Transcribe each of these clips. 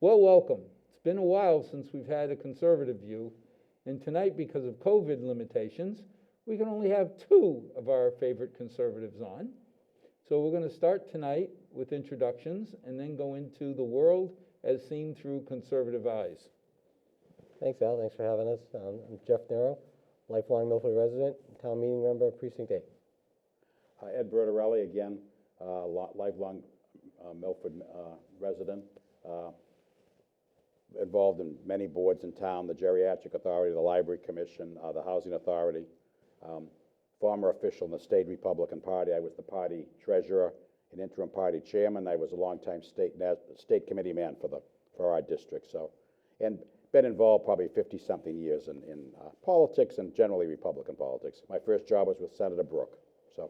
Well, welcome. It's been a while since we've had a conservative view, and tonight, because of COVID limitations, we can only have two of our favorite conservatives on. So we're going to start tonight with introductions and then go into the world as seen through conservative eyes. Thanks, Al. Thanks for having us. I'm Jeff Nero, lifelong Milford resident, town meeting member, Precinct 8. Ed Bertarelli, again, lifelong Milford resident, involved in many boards in town, the Geriatric Authority, the Library Commission, the Housing Authority, former official in the state Republican Party. I was the party treasurer and interim party chairman. I was a longtime state committee man for our district. So, and been involved probably 50-something years in politics and generally Republican politics. My first job was with Senator Brooke. So,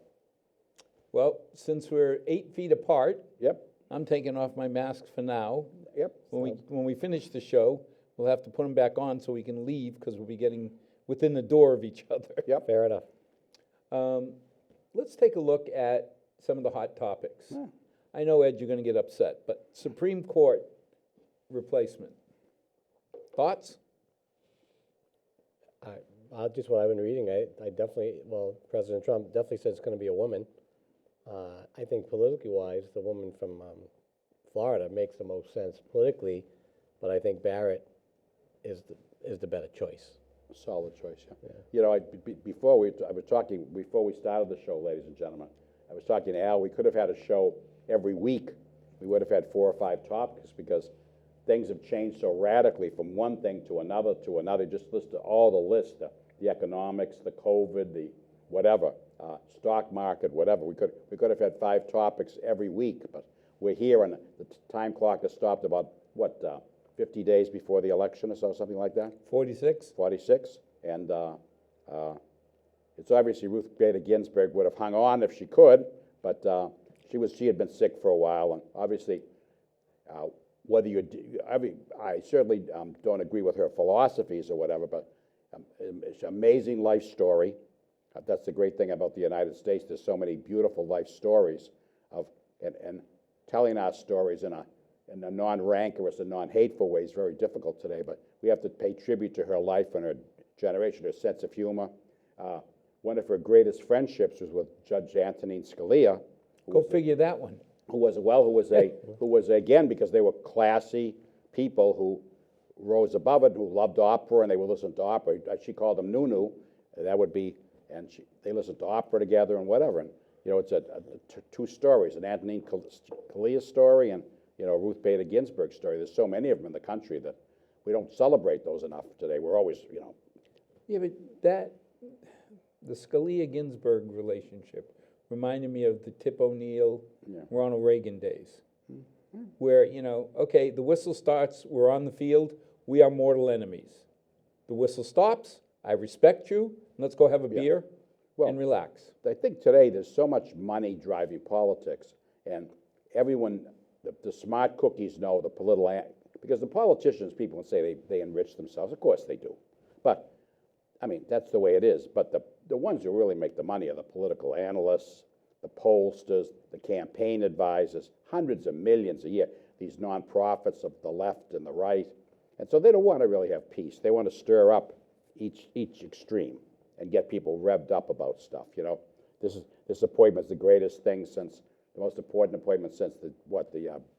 well, since we're 8 feet apart, yep, I'm taking off my mask for now. yep. When we finish the show, we'll have to put them back on so we can leave because we'll be getting within the door of each other. Yep. Fair enough. Let's take a look at some of the hot topics. Yeah. I know, Ed, you're going to get upset, but Supreme Court replacement. Thoughts? Just what I've been reading, I definitely, well, President Trump definitely said it's going to be a woman. I think politically wise, the woman from Florida makes the most sense politically, but I think Barrett is the better choice. Solid choice, yeah. Yeah. You know, before we started the show, ladies and gentlemen, I was talking to Al. We could have had a show every week. We would have had 4 or 5 topics because things have changed so radically from one thing to another to another. Just list all the lists, the economics, the COVID, the whatever, stock market, whatever. We could have had 5 topics every week, but we're here and the time clock has stopped about, what, 50 days before the election or so, something like that? 46? 46, and it's obviously Ruth Bader Ginsburg would have hung on if she could, but she had been sick for a while, and obviously, whether I certainly don't agree with her philosophies or whatever, but it's an amazing life story. That's the great thing about the United States. There's so many beautiful life stories and telling our stories in a non-rancorous and non-hateful way is very difficult today, but we have to pay tribute to her life and her generation, her sense of humor. One of her greatest friendships was with Judge Antonin Scalia. Go figure that one. Who was again, because they were classy people who rose above it, who loved opera, and they would listen to opera. She called them Nunu. That would be, and they listened to opera together and whatever. And, you know, it's two stories, an Antonin Scalia story and, you know, Ruth Bader Ginsburg story. There's so many of them in the country that we don't celebrate those enough today. We're always, you know. Yeah, but the Scalia-Ginsburg relationship reminded me of the Tip O'Neill, Ronald Reagan days, where, you know, okay, the whistle starts, we're on the field, we are mortal enemies. The whistle stops, I respect you, let's go have a beer and relax. I think today there's so much money driving politics, and everyone, the smart cookies know the political, because the politicians, people can say they enrich themselves. Of course they do. But, I mean, that's the way it is. But the ones who really make the money are the political analysts, the pollsters, the campaign advisors, hundreds of millions a year, these nonprofits of the left and the right. And so they don't want to really have peace. They want to stir up each extreme and get people revved up about stuff, you know. This appointment's the greatest thing since, the most important appointment since the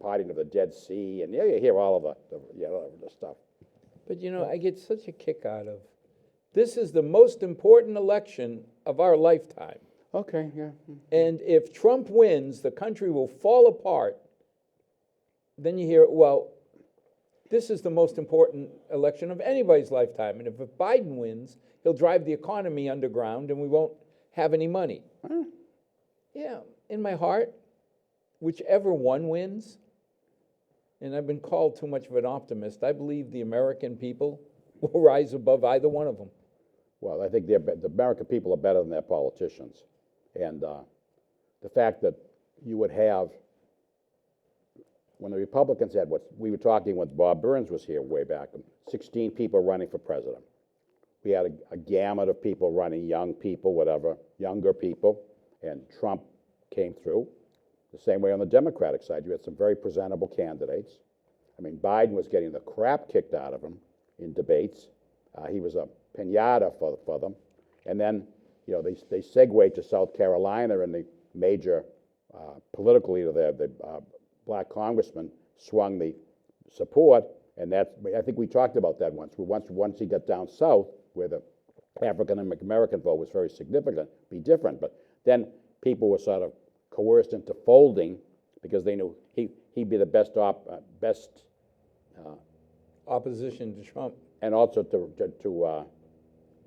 parting of the Dead Sea, and you hear all of the stuff. But, you know, I get such a kick out of, this is the most important election of our lifetime. Okay, yeah. And if Trump wins, the country will fall apart. Then you hear, well, this is the most important election of anybody's lifetime. And if Biden wins, he'll drive the economy underground and we won't have any money. Yeah, in my heart, whichever one wins, and I've been called too much of an optimist, I believe the American people will rise above either one of them. Well, I think the American people are better than their politicians. And the fact that you would have, when the Republicans had we were talking when Bob Burns was here way back, 16 people running for president. We had a gamut of people running, young people, whatever, younger people, and Trump came through. The same way on the Democratic side, you had some very presentable candidates. I mean, Biden was getting the crap kicked out of him in debates. He was a pinata for them. And then, you know, they segued to South Carolina, and the major political leader there, the black congressman, swung the support. And I think we talked about that once. Once he got down south, where the African American vote was very significant, be different. But then people were sort of coerced into folding because they knew he'd be the best Opposition to Trump. and also to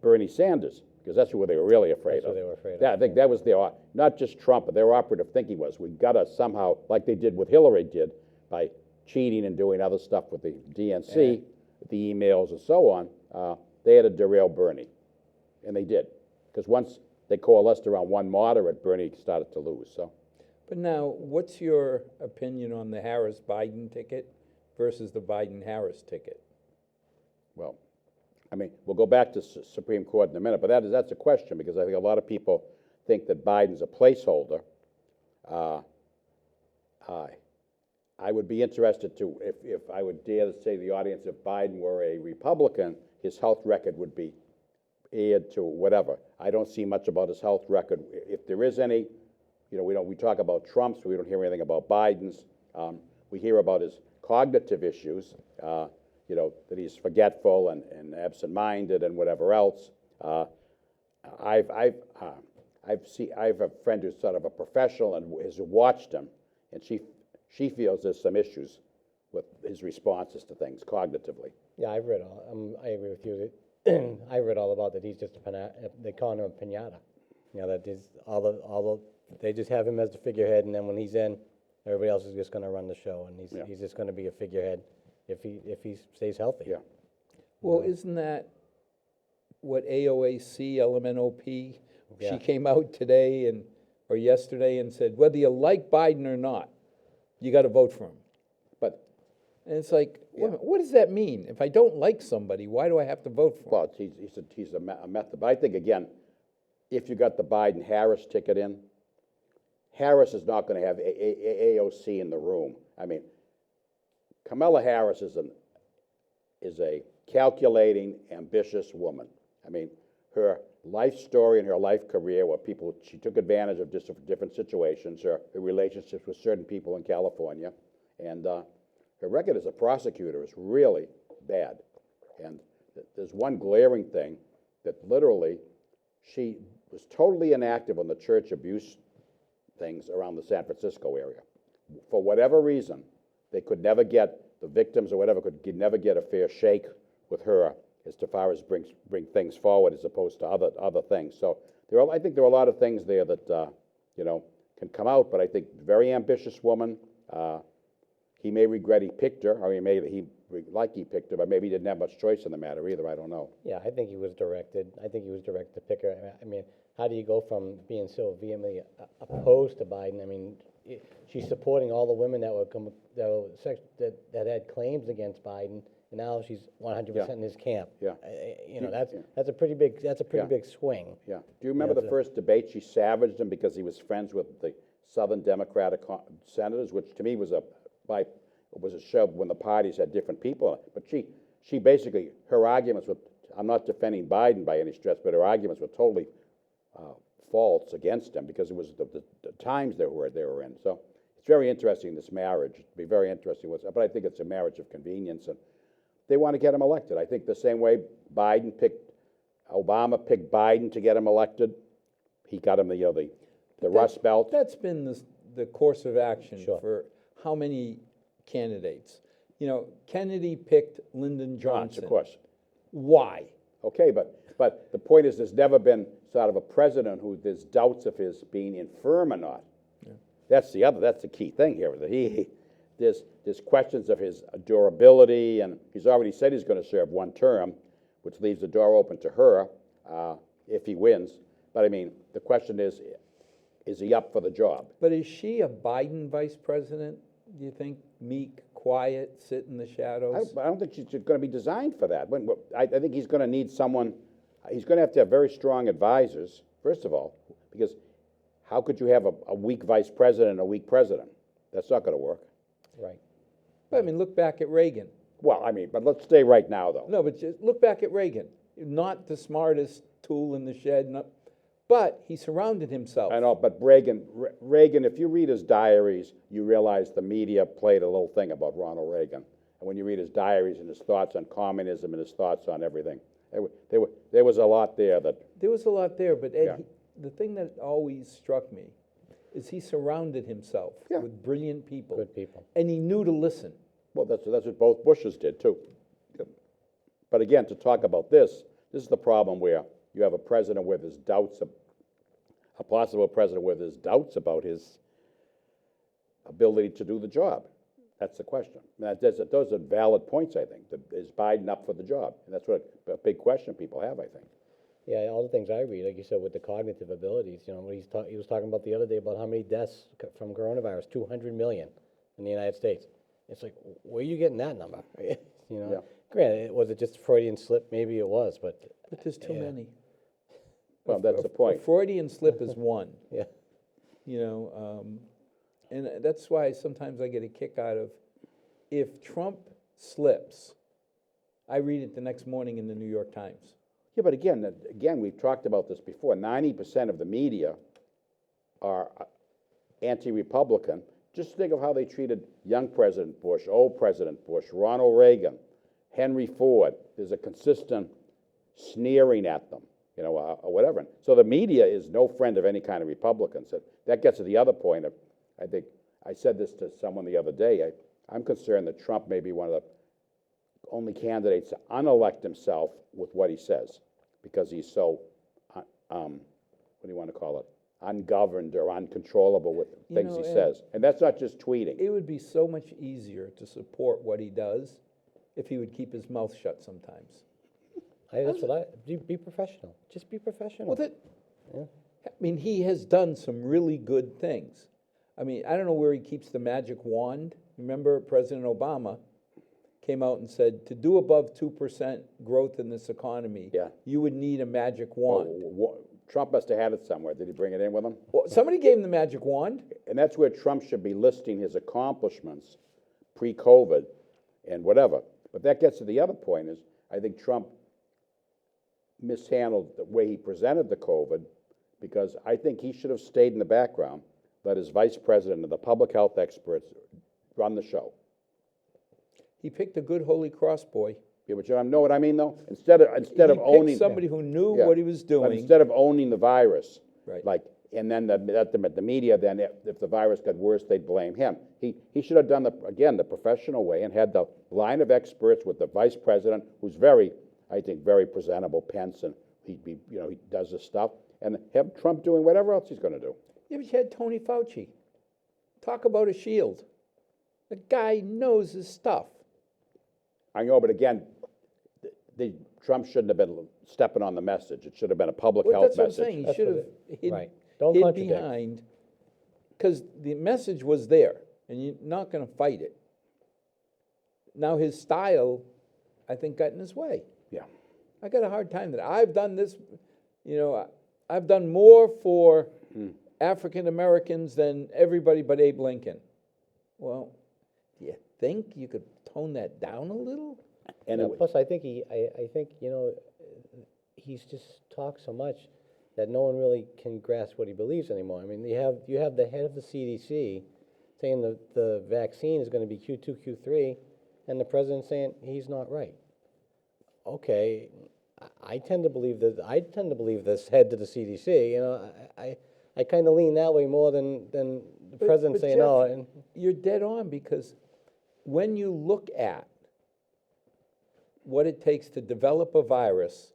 Bernie Sanders, because that's who they were really afraid That's of. what they were afraid of. Yeah, I think that was their, not just Trump, but their operative thinking was, we gotta somehow, like they did with Hillary did, by cheating and doing other stuff with the DNC, with the emails and so on, they had to derail Bernie. And they did. Because once they coalesced around one moderate, Bernie started to lose, so. But now, what's your opinion on the Harris-Biden ticket versus the Biden-Harris ticket? Well, I mean, we'll go back to Supreme Court in a minute, but that's a question, because I think a lot of people think that Biden's a placeholder. I would be interested to, if I would dare to say to the audience, if Biden were a Republican, his health record would be aired to whatever. I don't see much about his health record. If there is any, you know, we talk about Trump's, we don't hear anything about Biden's. We hear about his cognitive issues, you know, that he's forgetful and absent-minded and whatever else. I have a friend who's sort of a professional and has watched him, and she feels there's some issues with his responses to things cognitively. Yeah, I've read all, I agree with you. I read all about that. He's just they call him a pinata. You know, that is they just have him as the figurehead, and then when he's in, everybody else is just going to run the show, and he's just going to be a figurehead if he stays healthy. Yeah. Well, isn't that what AOAC, LMNOP, Yeah. she came out today or yesterday and said, whether you like Biden or not, you got to vote for him. But, And it's like, what does that mean? If I don't like somebody, why do I have to vote for him? well, he's a method. But I think, again, if you got the Biden-Harris ticket in, Harris is not going to have AOC in the room. I mean, Kamala Harris is a calculating, ambitious woman. I mean, her life story and her life career, where she took advantage of different situations, her relationships with certain people in California, and her record as a prosecutor is really bad. And there's one glaring thing that literally she was totally inactive on the church abuse things around the San Francisco area. For whatever reason, they could never get, the victims or whatever, could never get a fair shake with her as far as bring things forward as opposed to other things. So I think there are a lot of things there that, you know, can come out, but I think very ambitious woman. He may regret he picked her, or he picked her, but maybe he didn't have much choice in the matter either, I don't know. Yeah, I think he was directed. I think he was directed to pick her. I mean, how do you go from being so vehemently opposed to Biden? I mean, she's supporting all the women that had claims against Biden, and now she's 100% in his camp. Yeah. You know, that's a pretty big big swing. Yeah. Do you remember the first debate? She savaged him because he was friends with the Southern Democratic senators, which to me was a show when the parties had different people in it. But she basically, her arguments were, I'm not defending Biden by any stretch, but her arguments were totally false against him because it was the times they were in. So it's very interesting, this marriage. It'd be very interesting, but I think it's a marriage of convenience, and they want to get him elected. I think the same way Obama picked Biden to get him elected. He got him the Rust Belt. That's been the course of action Sure. for how many candidates? You know, Kennedy picked Lyndon Johnson. Of course. Why? Okay, but the point is, there's never been sort of a president who there's doubts of his being infirm or not. Yeah. That's the key thing here. That there's questions of his durability, and he's already said he's going to serve one term, which leaves the door open to her if he wins. But I mean, the question is he up for the job? But is she a Biden vice president, do you think? Meek, quiet, sit in the shadows? I don't think she's going to be designed for that. I think he's going to need someone, he's going to have very strong advisors, first of all, because how could you have a weak vice president and a weak president? That's not going to work. Right. But I mean, look back at Reagan. Well, I mean, but let's stay right now, though. No, but just look back at Reagan. Not the smartest tool in the shed, but he surrounded himself. I know, but Reagan, if you read his diaries, you realize the media played a little thing about Ronald Reagan. And when you read his diaries and his thoughts on communism and his thoughts on everything, there was a lot there that, There was a lot there, but Ed, Yeah. the thing that always struck me is he surrounded himself Yeah. with brilliant people. Good people. And he knew to listen. well, that's what both Bushes did, too. But again, to talk about this is the problem where you have a president with his doubts, a possible president with his doubts about his ability to do the job. That's the question. And those are valid points, I think. Is Biden up for the job? And that's what a big question people have, I think. Yeah, all the things I read, like you said, with the cognitive abilities, you know, what he was talking about the other day about how many deaths from coronavirus, 200 million in the United States. It's like, where are you getting that number? You know, Yeah. granted, was it just a Freudian slip? Maybe it was, but But there's too Yeah. many. Well, that's the A point. Freudian slip is one. yeah. You know, and that's why sometimes I get a kick out of, if Trump slips, I read it the next morning in the New York Times. Yeah, but again, we've talked about this before. 90% of the media are anti-Republican. Just think of how they treated young President Bush, old President Bush, Ronald Reagan, Henry Ford. There's a consistent sneering at them, you know, or whatever. So the media is no friend of any kind of Republicans. That gets to the other point of, I think, I said this to someone the other day, I'm concerned that Trump may be one of the only candidates to unelect himself with what he says, because he's so, what do you want to call it, ungoverned or uncontrollable with things he says. And that's not just tweeting. It would be so much easier to support what he does if he would keep his mouth shut sometimes. Be professional. Just be professional. Well, Yeah. I mean, he has done some really good things. I mean, I don't know where he keeps the magic wand. Remember, President Obama came out and said, to do above 2% growth in this economy, Yeah. you would need a magic wand. Trump must have had it somewhere. Did he bring it in with him? Well, somebody gave him the magic wand. And that's where Trump should be listing his accomplishments pre-COVID and whatever. But that gets to the other point is, I think Trump mishandled the way he presented the COVID, because I think he should have stayed in the background, let his vice president and the public health experts run the show. He picked a good Holy Cross boy. Yeah, but you know what I mean, though? Instead of He owning picked somebody who knew Yeah. what he was But doing. instead of owning the virus, Right. like, and then the media, then if the virus got worse, they'd blame him. He should have done the professional way and had the line of experts with the vice president, who's very presentable, Pence, and he does this stuff, and have Trump doing whatever else he's going to do. Yeah, but you had Tony Fauci. Talk about a shield. The guy knows his stuff. I know, but again, Trump shouldn't have been stepping on the message. It should have been a public Well, health that's what I'm message. saying. He That's should what have hid, right. Don't hid contradict. behind, because the message was there, and you're not going to fight it. Now his style, I think, got in his way. Yeah. I got a hard time that I've done this, I've done more for African Americans than everybody but Abe Lincoln. Well, do you think you could tone that down a little? And Yeah, it- plus, I think he's just talked so much that no one really can grasp what he believes anymore. I mean, you have the head of the CDC saying the vaccine is going to be Q2, Q3, and the president saying he's not right. Okay, I tend to believe that. I tend to believe this head to the CDC. You know, I kind of lean that way more than the president But saying Jeff, no. And you're dead on, because when you look at what it takes to develop a virus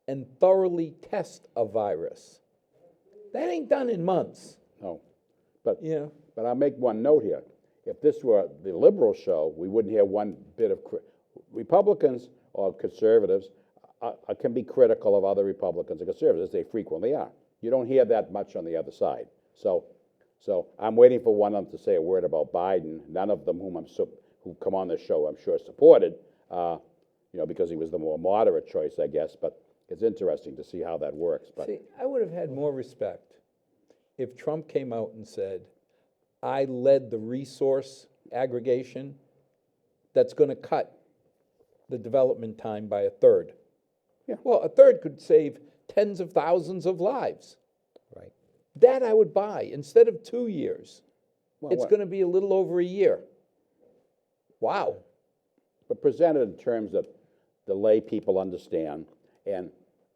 and thoroughly test a virus, that ain't done in months, No, but you know? But I'll make one note here. If this were the liberal show, we wouldn't hear one bit of Republicans or conservatives can be critical of other Republicans and conservatives, as they frequently are. You don't hear that much on the other side. So I'm waiting for one of them to say a word about Biden. None of them who come on this show, I'm sure, supported, because he was the more moderate choice, I guess. But it's interesting to see how that works. But See, I would have had more respect if Trump came out and said, I led the resource aggregation that's gonna cut the development time by a third. Yeah. Well, a third could save tens of thousands of lives. Right. That I would buy. Instead of 2 years, Well, it's what- gonna be a little over a year. Wow. but presented in terms that the lay people understand. And,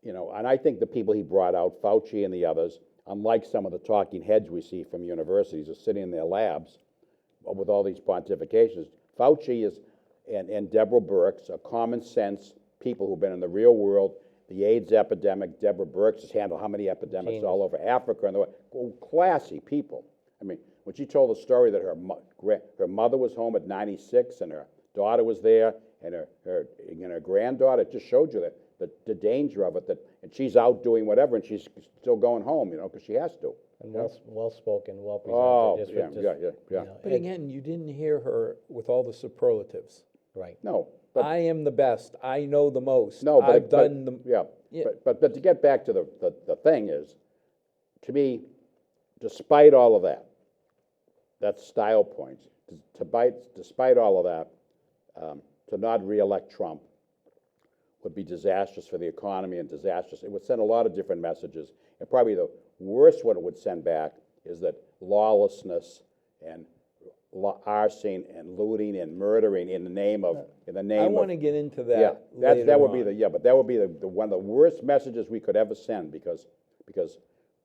and I think the people he brought out, Fauci and the others, unlike some of the talking heads we see from universities, are sitting in their labs with all these pontifications. Fauci is, and Deborah Birx are common sense people who've been in the real world. The AIDS epidemic, Deborah Birx has handled how many epidemics all over Africa and the world. Classy people. I mean, when she told the story that her mother was home at 96 and her daughter was there, and her granddaughter, it just showed you that the danger of it, and she's out doing whatever, and she's still going home, because she has to. And well-spoken, Oh, well-presented. yeah. But again, you didn't hear her with all the superlatives. Right. No, but, I am the best. I know the most. no, but. I've done the. Yeah, Yeah. but to get back to the thing is, to me, despite all of that, that's style points, despite all of that, to not reelect Trump would be disastrous for the economy and disastrous. It would send a lot of different messages. And probably the worst one it would send back is that lawlessness and arson and looting and murdering in the name of. I want to get into that. Yeah, later that would be on. but that would be the one of the worst messages we could ever send because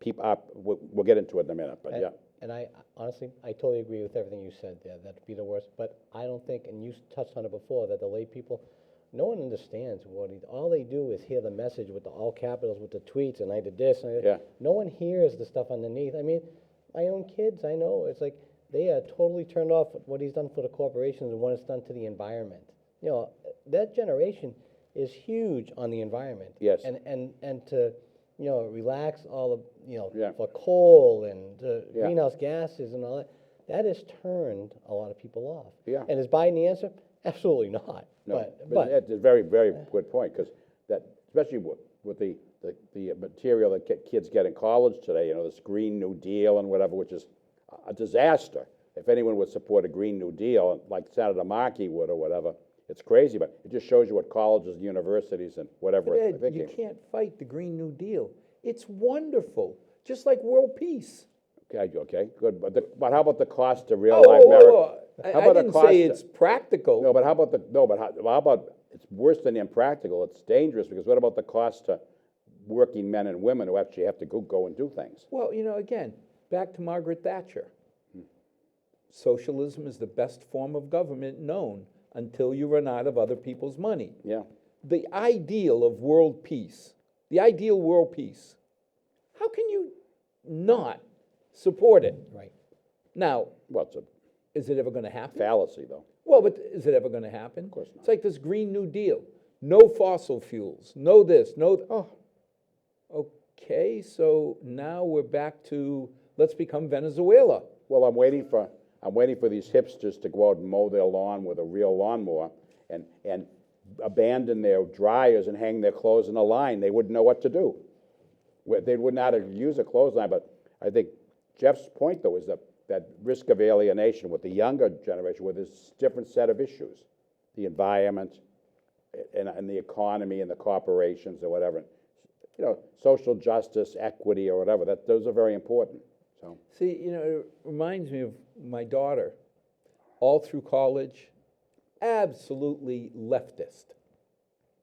people are. We'll get into it in a minute, but yeah. And I honestly, I totally agree with everything you said there. That'd be the worst. But I don't think, and you touched on it before, that the lay people, no one understands all they do is hear the message with the all capitals, with the tweets, and I did this, and I did. Yeah. No one hears the stuff underneath. I mean, my own kids, I know, it's like they are totally turned off with what he's done for the corporations and what it's done to the environment. That generation is huge on the environment. Yes. And to, relax all of, Yeah. for coal and Yeah. greenhouse gases and all that, that has turned a lot of people off. Yeah. And is Biden the answer? Absolutely not. No, But it's a very, very good point, because that, especially with the material that kids get in college today, this Green New Deal and whatever, which is a disaster. If anyone would support a Green New Deal, like Senator Markey would or whatever, it's crazy, but it just shows you what colleges, universities, and whatever But are Ed, thinking. you can't fight the Green New Deal. It's wonderful, just like world peace. Okay, good, but how about the cost to real life America? How I about the didn't cost say to- it's practical. No, but how about, it's worse than impractical, it's dangerous, because what about the cost to working men and women who actually have to go and do things? Well, again, back to Margaret Thatcher. Socialism is the best form of government known until you run out of other people's money. Yeah, The ideal of world peace, how can you not support it? right. Now, well, it's a is it ever going to happen? fallacy, though. Well, but is it ever going to happen? Of course not. It's like this Green New Deal. No fossil fuels, no this, no. Okay, so now we're back to let's become Venezuela. Well, I'm waiting for these hipsters to go out and mow their lawn with a real lawnmower and abandon their dryers and hang their clothes in a line. They wouldn't know what to do. They wouldn't know how to use a clothesline. But I think Jeff's point, though, is that risk of alienation with the younger generation, with this different set of issues, the environment and the economy and the corporations or whatever. Social justice, equity, or whatever. Those are very important. So. See, it reminds me of my daughter, all through college, absolutely leftist.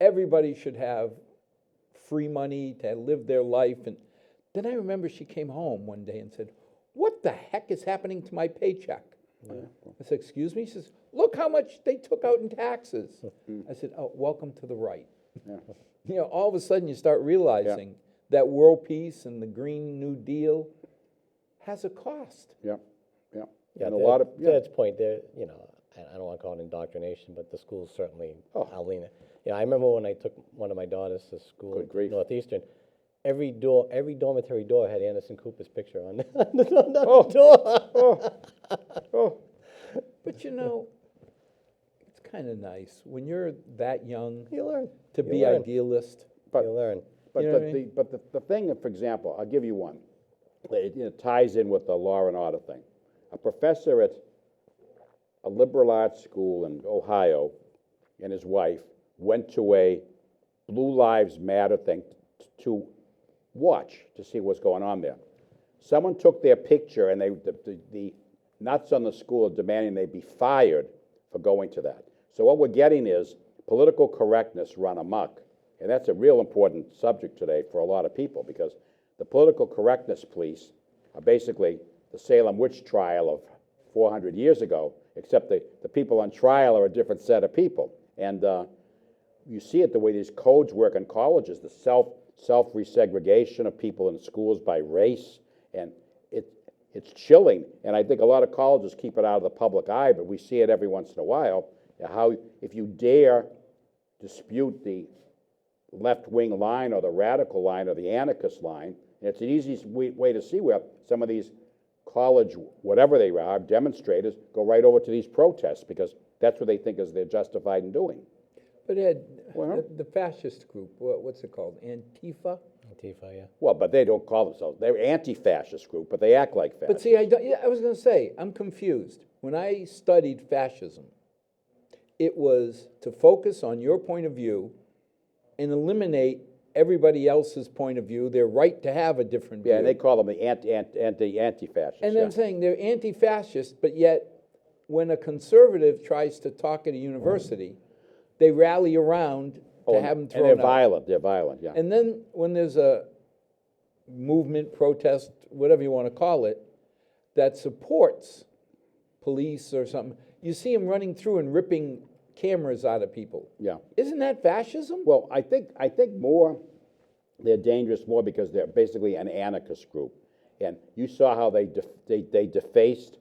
Everybody should have free money to live their life. And then I remember she came home one day and said, "What the heck is happening to my paycheck?" I said, "Excuse me?" She says, "Look how much they took out in taxes." I said, "Oh, welcome to the right." Yeah. All of a sudden you start realizing that world peace and the Green New Deal has a cost. Yeah. Yeah, And a lot of, to Ed's point, there, I don't want to call it indoctrination, but the schools certainly are leaning. I remember when I took one of my daughters to school Good grief. at Northeastern, every dormitory door had Anderson Cooper's picture on the door. But it's kind of nice when you're that young You learn. to You be learn. idealist. But, You learn. but, You know what I mean? the thing, for example, I'll give you one. It ties in with the law and order thing. A professor at a liberal arts school in Ohio, and his wife went to a Blue Lives Matter thing to watch, to see what's going on there. Someone took their picture, and the nuts on the school are demanding they be fired for going to that. So what we're getting is political correctness run amok, and that's a real important subject today for a lot of people, because the political correctness police are basically the Salem witch trial of 400 years ago, except the people on trial are a different set of people. And you see it the way these codes work in colleges, the self-resegregation of people in schools by race, and it's chilling. And I think a lot of colleges keep it out of the public eye, but we see it every once in a while, how if you dare dispute the left-wing line or the radical line or the anarchist line, and it's an easy way to see where some of these college, whatever they are, demonstrators, go right over to these protests, because that's what they think is they're justified in doing. But Ed, Well, the fascist group, what's it called, Antifa? Antifa, yeah. well, but they don't call themselves, they're anti-fascist group, but they act like fascists. But see, I was going to say, I'm confused. When I studied fascism, it was to focus on your point of view and eliminate everybody else's point of view, their right to have a different view. Yeah, and they call them the anti-fascists. And then saying they're anti-fascist, but yet when a conservative tries to talk at a university, they rally around to have them thrown out. And they're violent, yeah. And then when there's a movement, protest, whatever you want to call it, that supports police or something, you see them running through and ripping cameras out of people. Yeah. Isn't that fascism? Well, I think more, they're dangerous more because they're basically an anarchist group. And you saw how they defaced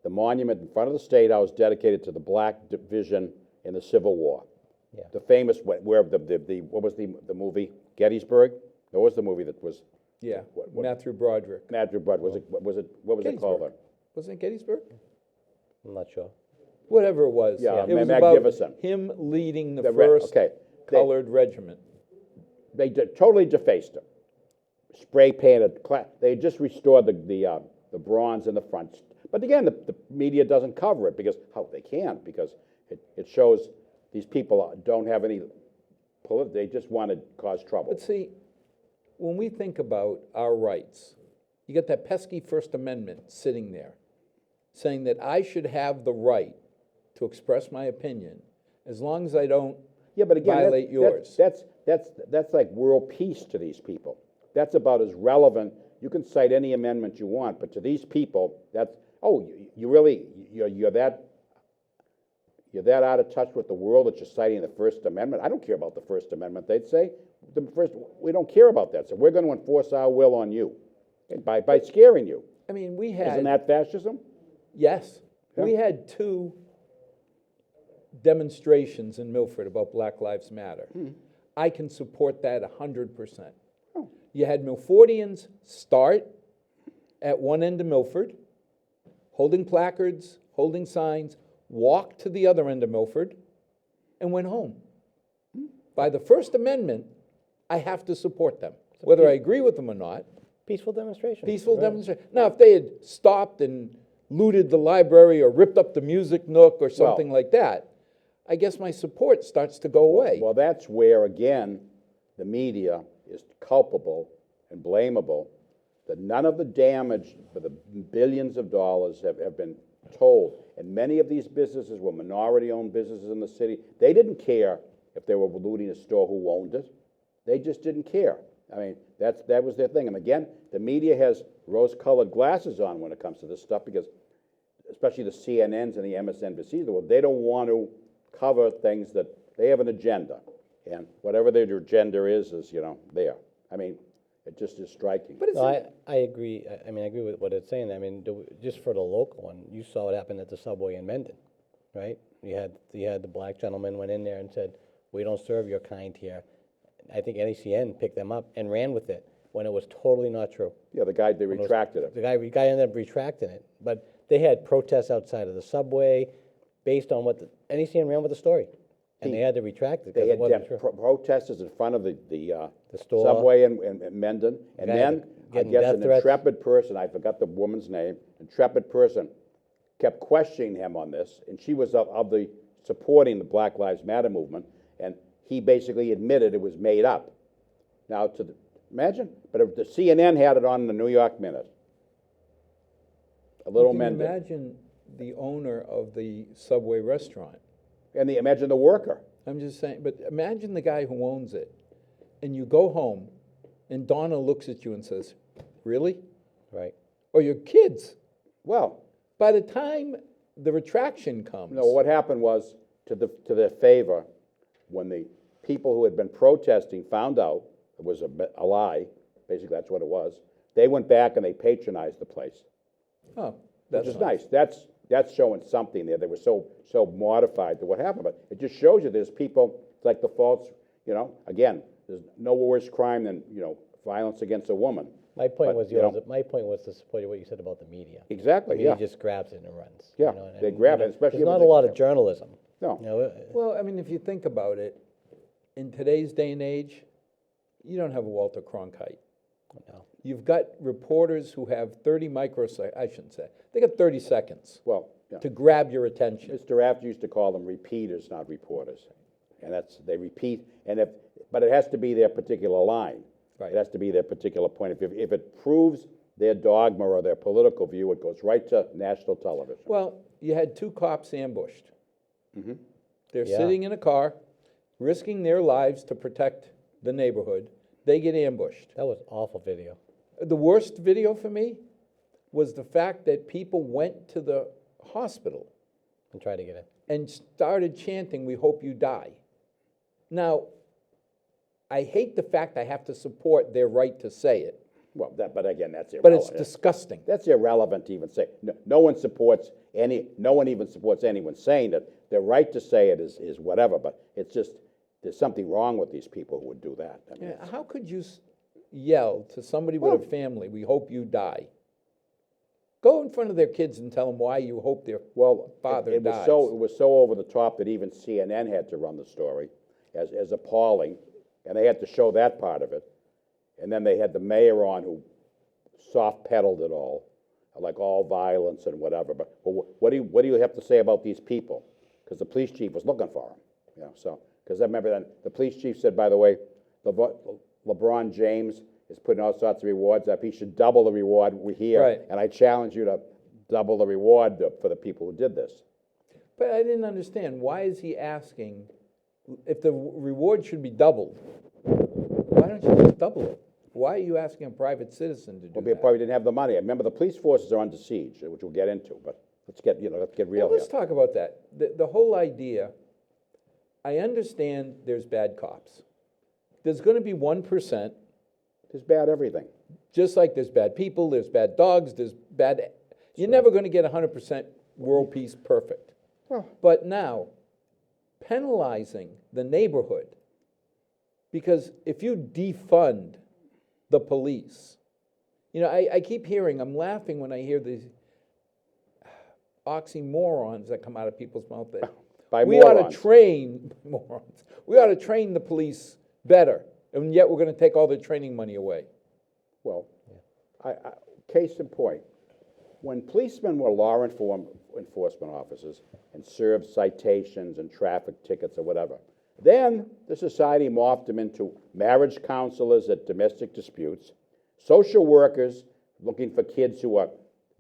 the monument in front of the State House dedicated to the black division in the Civil War. Yeah. The famous, where what was the movie? Gettysburg? That was the movie that was. Yeah, What- Matthew Broderick. Matthew Bud, what was it called? Gettysburg. Wasn't it Gettysburg? I'm not sure. Whatever it was. Yeah, It was magnificent. about him leading the The first okay. colored regiment. They totally defaced it. Spray painted, they just restored the bronze in the front. But again, the media doesn't cover it because, they can't, because it shows these people don't have any, they just want to cause trouble. But see, when we think about our rights, you got that pesky First Amendment sitting there saying that I should have the right to express my opinion as long as I don't Yeah, but again, violate yours. that's like world peace to these people. That's about as relevant. You can cite any amendment you want, but to these people, you're that out of touch with the world that you're citing the First Amendment. I don't care about the First Amendment, they'd say. We don't care about that, so we're going to enforce our will on you by scaring you. I mean, Isn't that fascism? yes, Yeah. we had 2 demonstrations in Milford about Black Lives Matter. I can support that 100%. Oh. You had Milfordians start at one end of Milford, holding placards, holding signs, walked to the other end of Milford, and went home. By the First Amendment, I have to support them, whether I agree with them or not. Peaceful demonstration. Peaceful Right. demonstration. Now, if they had stopped and looted the library or ripped up the music nook or something like that, I guess my support starts to go away. Well, that's where, again, the media is culpable and blamable, that none of the damage for the billions of dollars have been told. And many of these businesses were minority-owned businesses in the city. They didn't care if they were looting a store who owned it. They just didn't care. I mean, that was their thing. And again, the media has rose-colored glasses on when it comes to this stuff, because especially the CNNs and the MSNBCs, they don't want to cover things that they have an agenda. And whatever their agenda is there. I mean, it just is striking. But it's No, I agree. I mean, I agree with what it's saying. I mean, just for the local one, you saw what happened at the subway in Mendon, right? You had the black gentleman went in there and said, "We don't serve your kind here." I think NECN picked them up and ran with it when it was totally not true. Yeah, they retracted it. The guy ended up retracting it, but they had protests outside of the subway based on what NECN ran with the story, and they had to retract it They because had it wasn't true. protesters in front of the store. subway in Mendon, and Guy then I getting guess death an threats. intrepid person, I forgot the woman's name, intrepid person kept questioning him on this, and she was of the supporting the Black Lives Matter movement, and he basically admitted it was made up. Now, imagine, but if the CNN had it on the New York Minute. A little You can men did. imagine the owner of the Subway restaurant. And imagine the worker. I'm just saying, but imagine the guy who owns it, and you go home, and Donna looks at you and says, "Really?" Right. Or your kids. Well, By the time the retraction comes, no, what happened was, to their favor, when the people who had been protesting found out it was a lie, basically that's what it was, they went back and they patronized the place, oh, that's which is nice. That's showing something there. They were so mortified to what happened, but it just shows you there's people, it's like the false, again, there's no worse crime than, violence against a woman. My point But, was my point was to support what you said about the media. Exactly, The media yeah. just grabs it and runs. Yeah, they grab it, especially There's if not it's a lot like- of journalism. No. Well, I mean, if you think about it, in today's day and age, you don't have a Walter Cronkite. No. You've got reporters who have 30 microseconds, I shouldn't say, they got 30 seconds Well, yeah. to grab your attention. Mr. Raft used to call them repeaters, not reporters. And they repeat, but it has to be their particular line. Right. It has to be their particular point. If it proves their dogma or their political view, it goes right to national television. Well, you had two cops ambushed. They're Yeah. sitting in a car, risking their lives to protect the neighborhood. They get ambushed. That was awful video. The worst video for me was the fact that people went to the hospital And try to get in. and started chanting, "We hope you die." Now, I hate the fact I have to support their right to say it, Well, but again, that's but irrelevant. it's disgusting. That's irrelevant to even say. No one even supports anyone saying that. Their right to say it is whatever, but it's just, there's something wrong with these people who would do that. I mean, Yeah, how could you yell to somebody with a family, "We hope you die"? Go in front of their kids and tell them why you hope their father it dies. was so over the top that even CNN had to run the story as appalling, and they had to show that part of it. And then they had the mayor on who soft pedaled it all, like all violence and whatever. But what do you have to say about these people? Because the police chief was looking for them. So because I remember then the police chief said, by the way, LeBron James is putting all sorts of rewards up. He should double the reward we hear. Right. And I challenge you to double the reward for the people who did this. But I didn't understand, why is he asking, if the reward should be doubled, why don't you just double it? Why are you asking a private citizen to do Well, they that? probably didn't have the money. Remember, the police forces are under siege, which we'll get into, but let's get real Well, here. let's talk about that. The whole idea, I understand there's bad cops. There's gonna be 1%, There's bad everything. just like there's bad people, there's bad dogs, there's bad, you're never gonna get 100% world peace perfect. Well, But now, penalizing the neighborhood, because if you defund the police, I keep hearing, I'm laughing when I hear these oxymorons that come out of people's mouth that by we ought morons. to train morons. We ought to train the police better, and yet we're going to take all their training money away. Well, case in point, when policemen were law enforcement officers and served citations and traffic tickets or whatever, then the society morphed them into marriage counselors at domestic disputes, social workers looking for kids who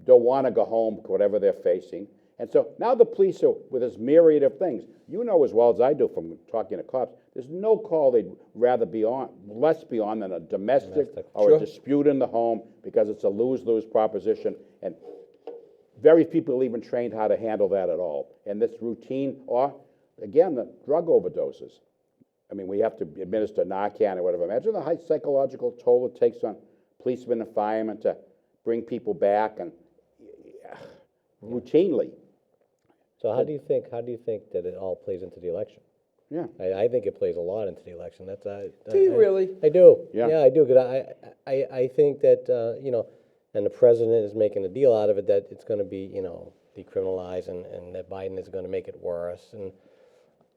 don't want to go home, whatever they're facing. And so now the police are with this myriad of things. You know as well as I do from talking to cops, there's no call they'd rather be on, less be on than a domestic or Sure. a dispute in the home, because it's a lose-lose proposition. And very few people even trained how to handle that at all. And this routine, or again, the drug overdoses. I mean, we have to administer Narcan or whatever. Imagine the high psychological toll it takes on policemen and firemen to bring people back and routinely. So how do you think that it all plays into the election? Yeah. I think it plays a lot into the election. Do you really? I do. Yeah. I do. Because I think that and the president is making a deal out of it that it's going to be decriminalized and that Biden is going to make it worse. And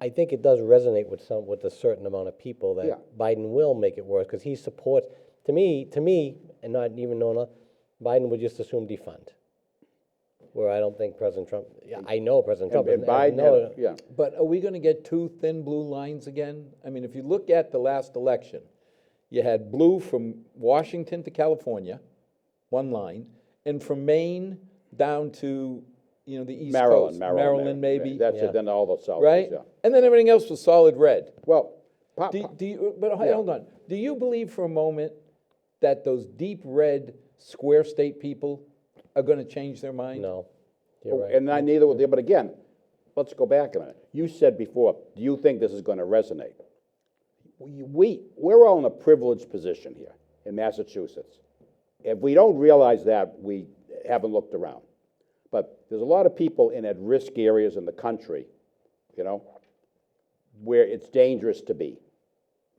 I think it does resonate with a certain amount of people that Yeah. Biden will make it worse because he supports. To me, and not even knowing, Biden would just assume defund. where I don't think President Trump, yeah, I know President Trump. And has Biden, no- yeah, But are we gonna get two thin blue lines again? I mean, if you look at the last election, you had blue from Washington to California, one line, and from Maine down to, you know, the East Coast. Maryland, maybe, That's Yeah. it, then all the south, right? yeah. And then everything else was solid red. Well, Do you, but Yeah. hold on, do you believe for a moment that those deep red square state people are gonna change their mind? No, you're right. and I neither will, but again, let's go back a minute. You said before, do you think this is gonna resonate? We're all in a privileged position here in Massachusetts. If we don't realize that, we haven't looked around. But there's a lot of people in at-risk areas in the country, you know, where it's dangerous to be,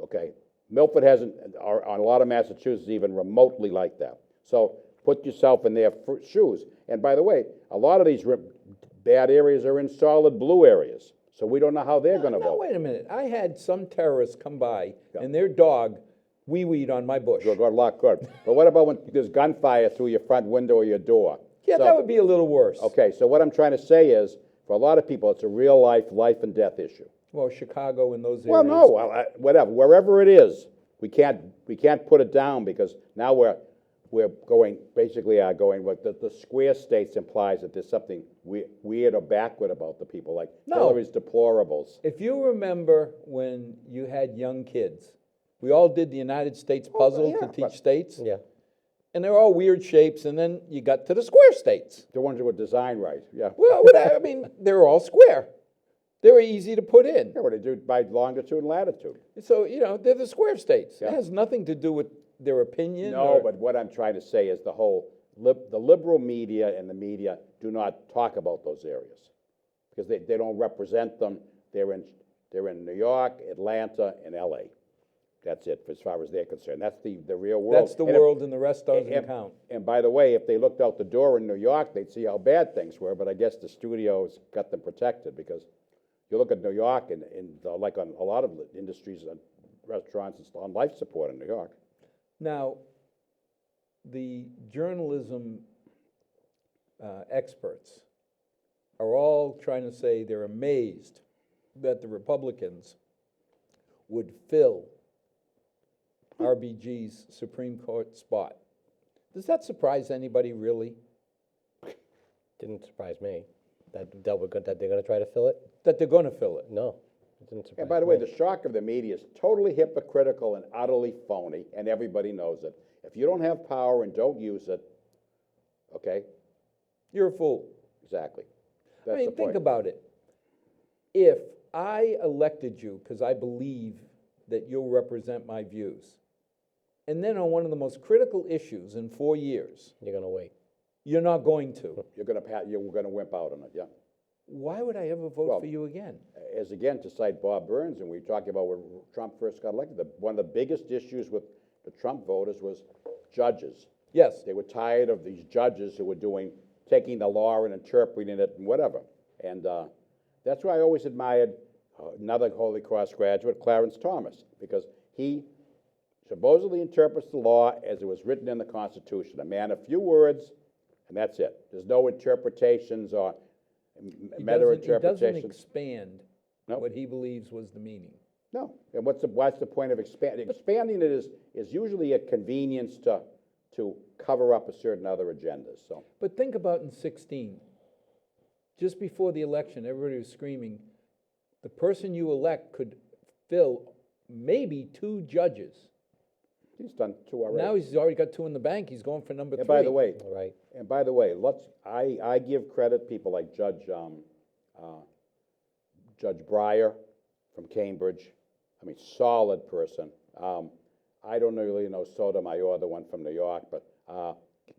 okay? Milford hasn't, or a lot of Massachusetts even remotely like that. So put yourself in their shoes. And by the way, a lot of these bad areas are in solid blue areas. So we don't know how they're gonna No, vote. wait a minute, I had some terrorists come by Yeah. and their dog wee-weed on my bush. Good luck, good. But what about when there's gunfire through your front window or your door? Yeah, So- that would be a little worse. Okay, so what I'm trying to say is, for a lot of people, it's a real life and death issue. Well, Chicago and those areas. Well, no, whatever, wherever it is, we can't put it down because now we're going, basically are going, what the square states implies that there's something weird or backward about the people, like No. Hillary's deplorables. If you remember when you had young kids, we all did the United States puzzle yeah, to but- teach states, Yeah, and they're all weird shapes, and then you got to the square states. The ones that were designed right, yeah. Well, I mean, they're all square. They were easy to put in. Yeah, what they do by longitude and latitude. So, you know, they're the square states. It Yeah. has nothing to do with their opinion. No, or- but what I'm trying to say is the liberal media and the media do not talk about those areas because they don't represent them. They're in New York, Atlanta, and LA. That's it as far as they're concerned. That's the real world. That's the And if- world, and the rest doesn't and- count. And by the way, if they looked out the door in New York, they'd see how bad things were, but I guess the studios got them protected because you look at New York and like on a lot of industries, restaurants, it's on life support in New York. Now, the journalism experts are all trying to say they're amazed that the Republicans would fill RBG's Supreme Court spot. Does that surprise anybody, really? didn't surprise me. That they're gonna try to fill it? That they're gonna fill it? No, it didn't surprise me. And by the way, the shock of the media is totally hypocritical and utterly phony, and everybody knows it. If you don't have power and don't use it, okay, You're a fool. exactly. I That's mean, the think point. about it. If I elected you because I believe that you'll represent my views, and then on one of the most critical issues in 4 years, You're gonna wait. you're not going to, You're gonna wimp out on it, yeah. why would I ever vote Well, for you again? As again, to cite Bob Burns, and we talked about when Trump first got elected, one of the biggest issues with the Trump voters was judges. Yes, They were tired of these judges who were taking the law and interpreting it and whatever. And that's why I always admired another Holy Cross graduate, Clarence Thomas, because he supposedly interprets the law as it was written in the Constitution. A man of few words, and that's it. There's no interpretations or he meta doesn't interpretations. expand No. what he believes was the meaning. No, and what's the point of expanding? Expanding it is usually a convenience to cover up a certain other agendas, so. But think about in 16, just before the election, everybody was screaming, the person you elect could fill maybe 2 judges. He's done 2 already. Now he's already got 2 in the bank, he's going for number 3. And by the way, All right. I give credit people like Judge Breyer from Cambridge. I mean, solid person. I don't really know Sotomayor, the one from New York, but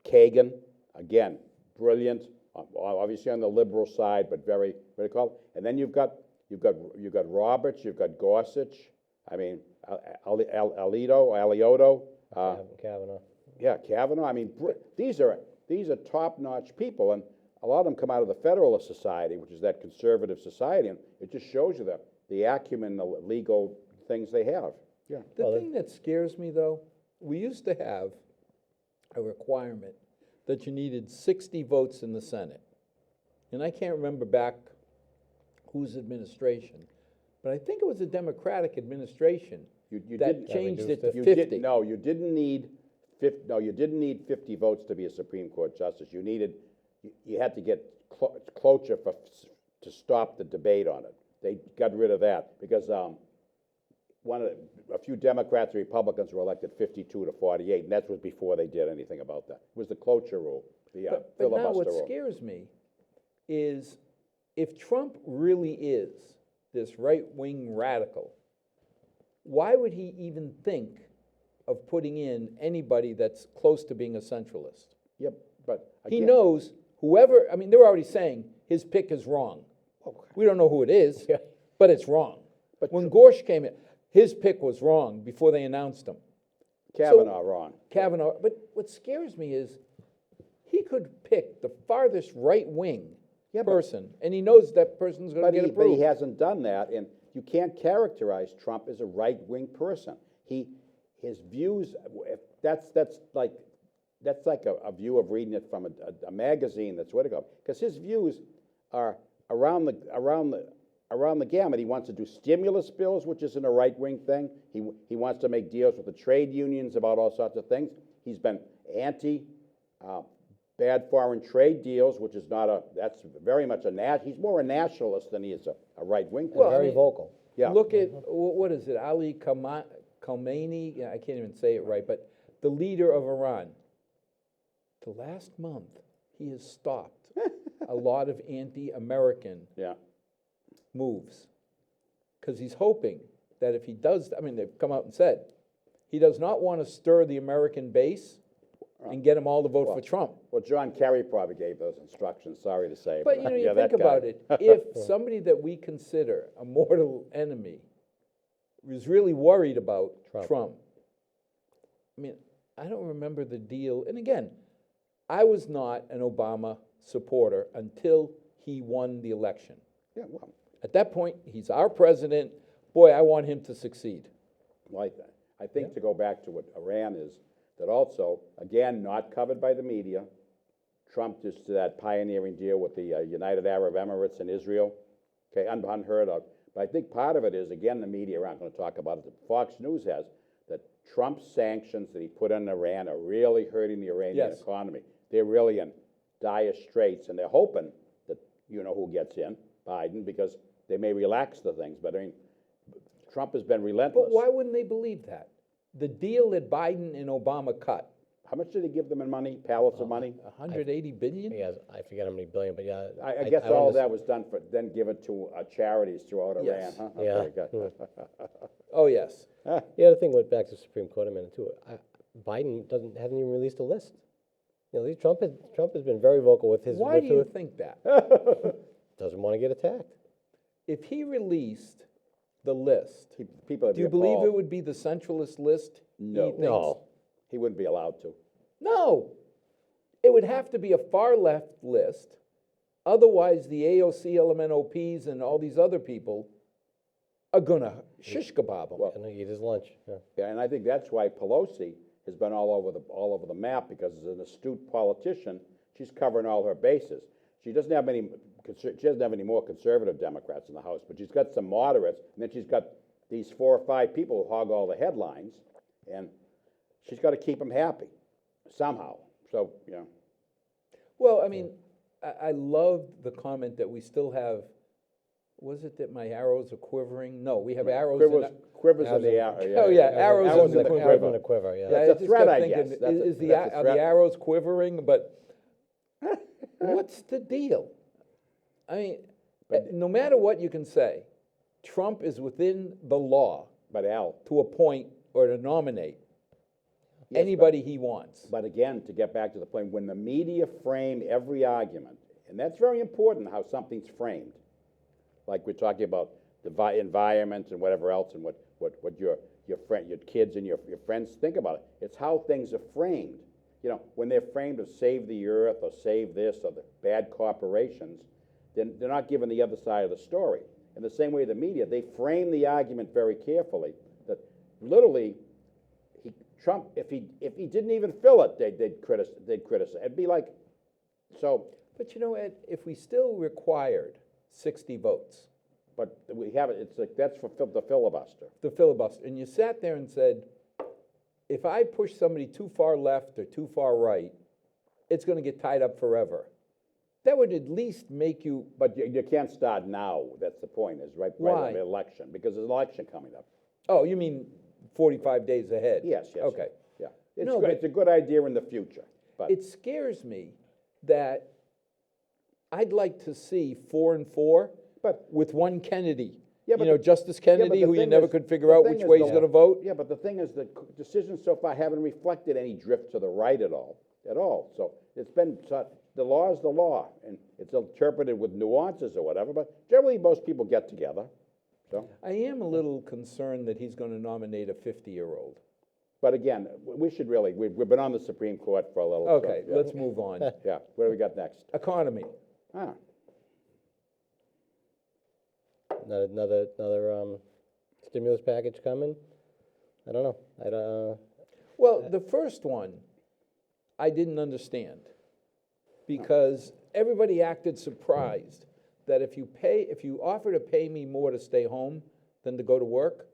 Kagan, again, brilliant. Obviously on the liberal side, but very, very called. And then you've got Roberts, you've got Gorsuch. I mean, Alioto. Kavanaugh. Yeah, Kavanaugh. I mean, these are top-notch people, and a lot of them come out of the Federalist Society, which is that conservative society, and it just shows you the acumen, the legal things they have. Yeah. The thing that scares me, though, we used to have a requirement that you needed 60 votes in the Senate. and I can't remember back whose administration, but I think it was a Democratic administration You that didn't- changed it to You 50. didn't, no, you didn't need you didn't need 50 votes to be a Supreme Court justice. You had to get cloture to stop the debate on it. They got rid of that because a few Democrats and Republicans were elected 52 to 48, and that was before they did anything about that. It was the cloture rule, the But now filibuster what rule. scares me is if Trump really is this right-wing radical, why would he even think of putting in anybody that's close to being a centralist? Yep, but He again- knows whoever, I mean, they're already saying his pick is wrong. We don't know who it is, Yeah. but it's wrong. But When Gorsh came in, his pick was wrong before they announced him. Kavanaugh wrong. Kavanaugh, but what scares me is he could pick the farthest right-wing person, and he knows that person's gonna get But he approved. hasn't done that, and you can't characterize Trump as a right-wing person. His views, that's like a view of reading it from a magazine that's what it goes. Because his views are around the gamut. He wants to do stimulus bills, which isn't a right-wing thing. He wants to make deals with the trade unions about all sorts of things. He's been anti bad foreign trade deals, which is that's very much he's more a nationalist than he is a right-wing person. Well, I Very mean, vocal. Yeah. Look at, what is it, Ali Khamenei? Yeah, I can't even say it right, but the leader of Iran. The last month, he has stopped a lot of anti-American Yeah. moves. Because he's hoping that if he does, I mean, they've come out and said, he does not want to stir the American base and get them all to vote for Trump. Well, John Kerry probably gave those instructions, sorry to say. But, you know, you yeah, that think guy. about it, if somebody that we consider a mortal enemy was really worried about Trump, I mean, I don't remember the deal, and again, I was not an Obama supporter until he won the election. Yeah, well, At that point, he's our president, boy, I want him to succeed. like that. I think to go back to what Iran is, that also, again, not covered by the media, Trump just did that pioneering deal with the United Arab Emirates and Israel, okay, unheard of. But I think part of it is, again, the media aren't going to talk about it. Fox News has, that Trump's sanctions that he put on Iran are really hurting the Iranian Yes. economy. They're really in dire straits, and they're hoping that, you know who gets in, Biden, because they may relax the things. But I mean, Trump has been relentless. But why wouldn't they believe that? The deal that Biden and Obama cut, How much did he give them in money, pallets of money? 180 billion? Yeah, I forget how many billion, but yeah. I guess all of that was done then given to charities throughout Iran, Yes. huh? Yeah. Okay, good. Oh, yes. The other thing went back to the Supreme Court a minute too. Biden hasn't even released a list. You know, Trump has been very vocal with his. Why do you think that? Doesn't want to get attacked. If he released the list, People would do you be believe it appalled. would be the centralist list? No. he thinks? No. He wouldn't be allowed to. No. It would have to be a far-left list. Otherwise, the AOC, LMNOPs, and all these other people are going to shish kebab him. Well, Gonna eat his lunch. Yeah. Yeah, and I think that's why Pelosi has been all over the map, because as an astute politician, she's covering all her bases. She doesn't have any more conservative Democrats in the House, but she's got some moderates, and then she's got these 4 or 5 people who hog all the headlines, and she's got to keep them happy somehow. So, you know. Well, I mean, I love the comment that we still have, was it that my arrows are quivering? No, we have arrows in Quivers in the arrow. Oh, yeah, arrows in the quiver. Arrows in the quiver, yeah. Yeah, That's I a just threat, kept I thinking, guess. That's a are threat. the arrows quivering? But what's the deal? I mean, no matter what you can say, Trump is within the law But Al, to appoint or to nominate Yes, anybody he wants. but again, to get back to the point, when the media frame every argument, and that's very important how something's framed, like we're talking about the environment and whatever else, and what your kids and your friends think about it. It's how things are framed. You know, when they're framed of save the earth or save this or the bad corporations, then they're not given the other side of the story. In the same way, the media, they frame the argument very carefully. That literally, Trump, if he didn't even fill it, they'd criticize. It'd be like, so. But you know, Ed, if we still required 60 votes, But we have it, it's like, that's for the filibuster. the filibuster, and you sat there and said, if I push somebody too far left or too far right, it's gonna get tied up forever. That would at least make you, But you can't start now, that's the point, is right Why? in the election, because there's an election coming up. oh, you mean 45 days ahead? Yes, yes. Okay. Yeah, it's No, good, but- it's a good idea in the future, but, It scares me that I'd like to see 4 and 4 but, with one Kennedy. Yeah, You but know, the- Justice Kennedy, the who you thing never is- could figure the out thing which is way he's the- gonna vote. yeah, but the thing is, the decisions so far haven't reflected any drift to the right at all. So it's been, the law is the law, and it's interpreted with nuances or whatever, but generally, most people get together, so. I am a little concerned that he's gonna nominate a 50-year-old. But again, we should really, we've been on the Supreme Court for a little. so, Okay, yeah. let's move on. Yeah, what do we got next? Economy. Ah, Another stimulus package coming? I don't know. I don't, Well, the first one, I didn't understand, because everybody acted surprised that if you offer to pay me more to stay home than to go to work,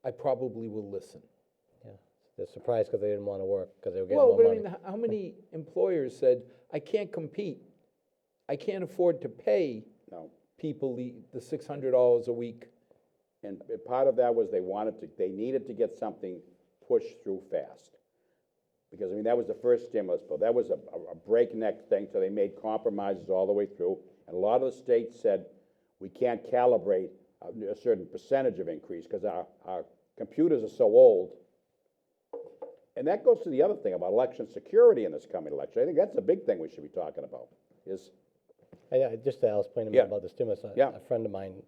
I probably will listen. yeah. They're surprised because they didn't want to work, because they were getting Well, more but I money. mean, how many employers said, I can't compete, I can't afford to pay no, people the $600 a week? and part of that was they needed to get something pushed through fast. Because, I mean, that was the first stimulus bill, that was a breakneck thing, so they made compromises all the way through. And a lot of the states said, we can't calibrate a certain percentage of increase, because our computers are so old. And that goes to the other thing about election security in this coming election. I think that's a big thing we should be talking about, is, Just to Al's point Yeah. about the stimulus, Yeah. a friend of mine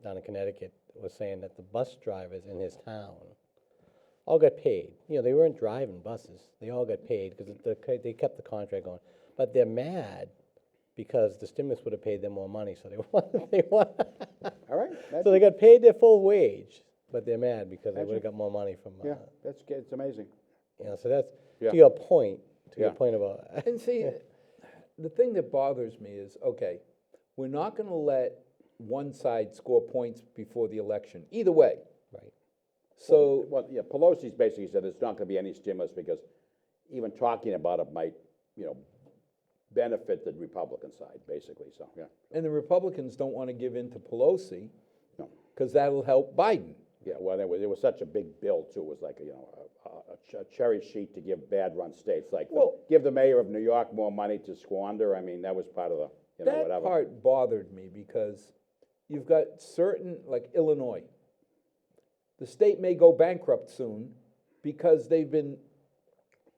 down in Connecticut was saying that the bus drivers in his town all got paid. You know, they weren't driving buses. They all got paid because they kept the contract going. But they're mad because the stimulus would have paid them more money, so they want. all right? So they got paid their full wage, but they're mad because they would have got more money from, Yeah, that's, it's amazing. you know, so that's, Yeah. to your point Yeah. about, And see, the thing that bothers me is, okay, we're not gonna let one side score points before the election, either way. right. So, Well, yeah, Pelosi's basically said there's not gonna be any stimulus because even talking about it might, benefit the Republican side, basically, so, yeah. and the Republicans don't wanna give in to Pelosi, No. because that'll help Biden. Yeah, well, it was such a big bill too, it was like, a cherry sheet to give bad run states, like, Well- give the mayor of New York more money to squander, I mean, that was part of the, That whatever. part bothered me, because you've got certain, like Illinois, the state may go bankrupt soon because they've been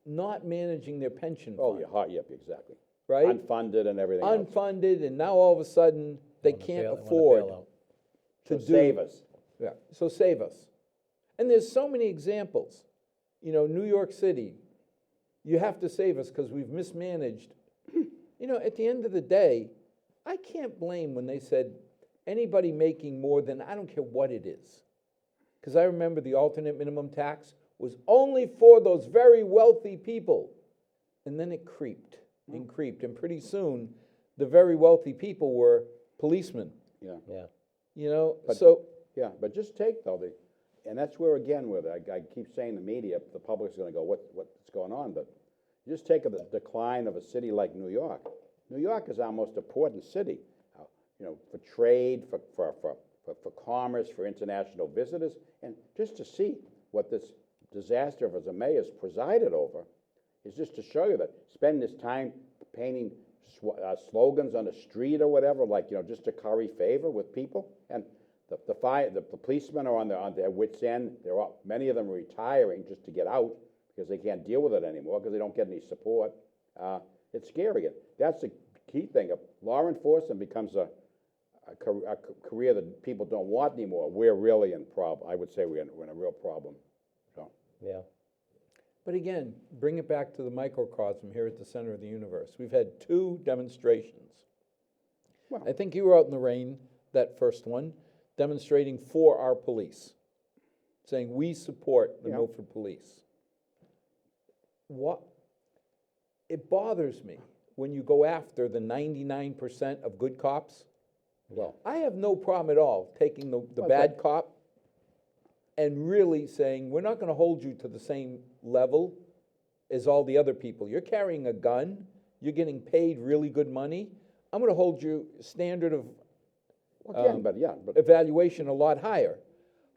not managing their pension Oh, fund, yeah, yep, exactly. right? Unfunded and everything else. Unfunded, and now all of a sudden, they Want a can't bail- want a afford bailout. to So do. save us. Yeah, so save us. And there's so many examples. New York City, you have to save us because we've mismanaged. At the end of the day, I can't blame when they said anybody making more than, I don't care what it is. Because I remember the alternate minimum tax was only for those very wealthy people. And then it creeped and creeped. And pretty soon, the very wealthy people were policemen, Yeah. Yeah. so. Yeah, but just take though, and that's where again, I keep saying the media, the public's gonna go, what's going on? But just take the decline of a city like New York. New York is our most important city, for trade, for commerce, for international visitors, and just to see what this disaster of a mayor's presided over is just to show you that spend this time painting slogans on the street or whatever, like, just to curry favor with people. And the policemen are on their wits' end. Many of them are retiring just to get out because they can't deal with it anymore because they don't get any support. It's scary. That's the key thing. If law enforcement becomes a career that people don't want anymore, we're really in problem. I would say we're in a real problem. So, Yeah. But again, bring it back to the microcosm here at the center of the universe. We've had 2 demonstrations. Well- I think you were out in the rain, that first one, demonstrating for our police, saying we support the Yeah. Milford police. It bothers me when you go after the 99% of good cops. Well, I have no problem at all taking the bad cop and really saying, we're not gonna hold you to the same level as all the other people. You're carrying a gun, you're getting paid really good money. I'm gonna hold your standard of again, but yeah, but, evaluation a lot higher.